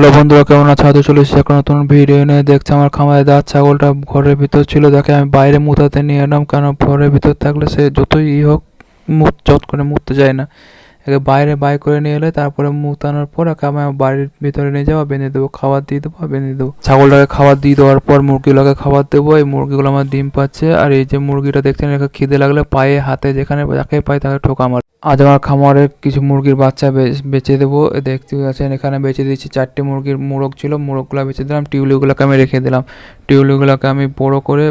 Hello বন্ধুরা, কেমন আছো? আজ চলে এসেছি একটা নতুন ভিডিও নিয়ে। দেখছি আমার খামারে দাঁত ছাগলটা ঘরের ভিতর ছিল, দেখে আমি বাইরে মুতাতে নিয়ে এলাম, কেন ঘরের ভিতর থাকলে সে যতই হোক চট করে মুততে যায় না। একে বাইরে বাই করে নিয়ে এলে তারপরে মুতানোর পর একে আমি আমার বাড়ির ভিতরে নিয়ে যাবো, বেঁধে দেবো, খাবার দিয়ে দেবো, বেঁধে দেবো। ছাগলটাকে খাবার দিয়ে দেওয়ার পর মুরগিগুলোকে খাবার দেবো। এই মুরগিগুলো আমার ডিম পাচ্ছে। আর এই যে মুরগিটা দেখছেন, একে খিদে লাগলে পায়ে হাতে যেখানে যাকে পাই তাকে ঠোকা মার। আজ আমার খামারে কিছু মুরগির বাচ্চা বেচে দেবো। দেখতে পাচ্ছেন এখানে বেচে দিচ্ছি। 4টে মুরগির মোরগ ছিল, মোরগগুলো বেচে দিলাম। টিউলিগুলোকে আমি রেখে দিলাম। টিউলিগুলোকে আমি বড় করে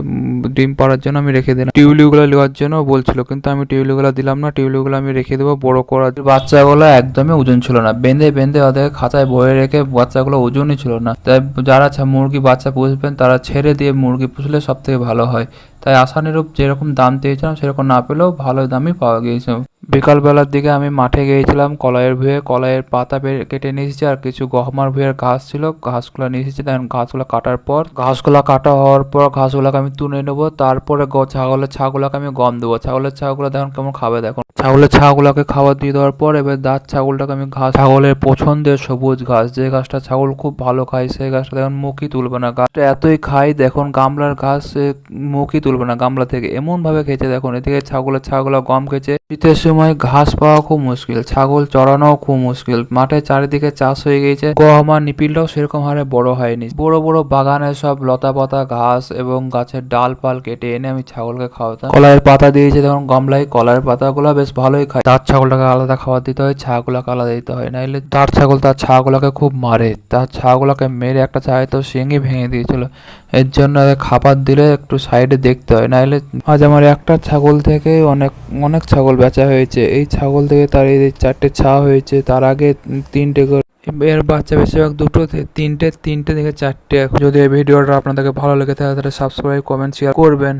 ডিম পাড়ার জন্য আমি রেখে দিলাম। টিউলিগুলো নেওয়ার জন্য বলছিল, কিন্তু আমি টিউলিগুলো দিলাম না। টিউলিগুলো আমি রেখে দেবো বড় করার। বাচ্চাগুলো একদমই ওজন ছিল না, বেঁধে বেঁধে ওদের খাঁচায় ভরে রেখে বাচ্চাগুলো ওজনই ছিল না। তাই যারা মুরগি বাচ্চা পুষবেন তারা ছেড়ে দিয়ে মুরগি পুষলে সব থেকে ভালো হয়। তাই আশানুরূপ যেরকম দাম চেয়েছিলাম সেরকম না পেলেও ভালো দামই পাওয়া গিয়েছে। বিকালবেলার দিকে আমি মাঠে গিয়েছিলাম, কলাইয়ের ভুঁয়ে কলাইয়ের পাতা কেটে নিয়ে এসেছি, আর কিছু গহমার ভুঁয়ের ঘাস ছিল, ঘাসগুলো নিয়ে এসেছি। তখন ঘাসগুলো কাটার পর ঘাসগুলো কাটা হওয়ার পর ঘাসগুলোকে আমি তুলে নেবো। তারপরে ছাগলের ছাগুলোকে আমি গম দেবো। ছাগলের ছাগুলো দেখুন কেমন খাবে। দেখুন ছাগলের ছাগুলোকে খাবার দিয়ে দেওয়ার পর এবার দাঁত ছাগলটাকে আমি ঘাস, ছাগলের পছন্দের সবুজ ঘাস, যে ঘাসটা ছাগল খুব ভালো খায় সেই ঘাসটা দেখুন মুখই তুলবে না। ঘাসটা এতই খাই, দেখুন গামলার ঘাস মুখই তুলবে না গামলা থেকে, এমন ভাবে খেয়েছে। দেখুন এদিকে ছাগল গম খেয়েছে। শীতের সময় ঘাস পাওয়া খুব মুশকিল, ছাগল চড়ানোও খুব মুশকিল। মাঠে চারিদিকে চাষ হয়ে গিয়েছে, গহমার নিপিলটাও সেরকম হারে বড় হয়নি। বড় বড় বাগানে সব লতা পাতা ঘাস এবং গাছের ডাল পাল কেটে এনে আমি ছাগলকে খাওয়াতাম। কলাইয়ের পাতা দিয়েছে দেখুন গামলায়, কলাইয়ের পাতাগুলো বেশ ভালোই খায়। তার ছাগলটাকে আলাদা খাবার দিতে হয়, ছাগুলাকে আলাদা দিতে হয়, নাইলে তার ছাগল তার ছাগুলাকে খুব মারে। তার ছাগুলাকে মেরে একটা চায় তো শিঙি ভেঙে দিয়েছিল। এর জন্য খাবার দিলে একটু সাইডে দেখতে হয়, নাইলে। আজ আমার একটা ছাগল থেকে অনেক অনেক ছাগল বেচা হয়েছে। এই ছাগল থেকে তার এই 4টে ছা হয়েছে, তার আগে 3টে করে। এর বাচ্চা বেশিরভাগ দুটো তিনটে থেকে 4টে। যদি এই ভিডিওটা আপনাদেরকে ভালো লেগে থাকে তাহলে সাবস্ক্রাইব, কমেন্ট, শেয়ার করবেন।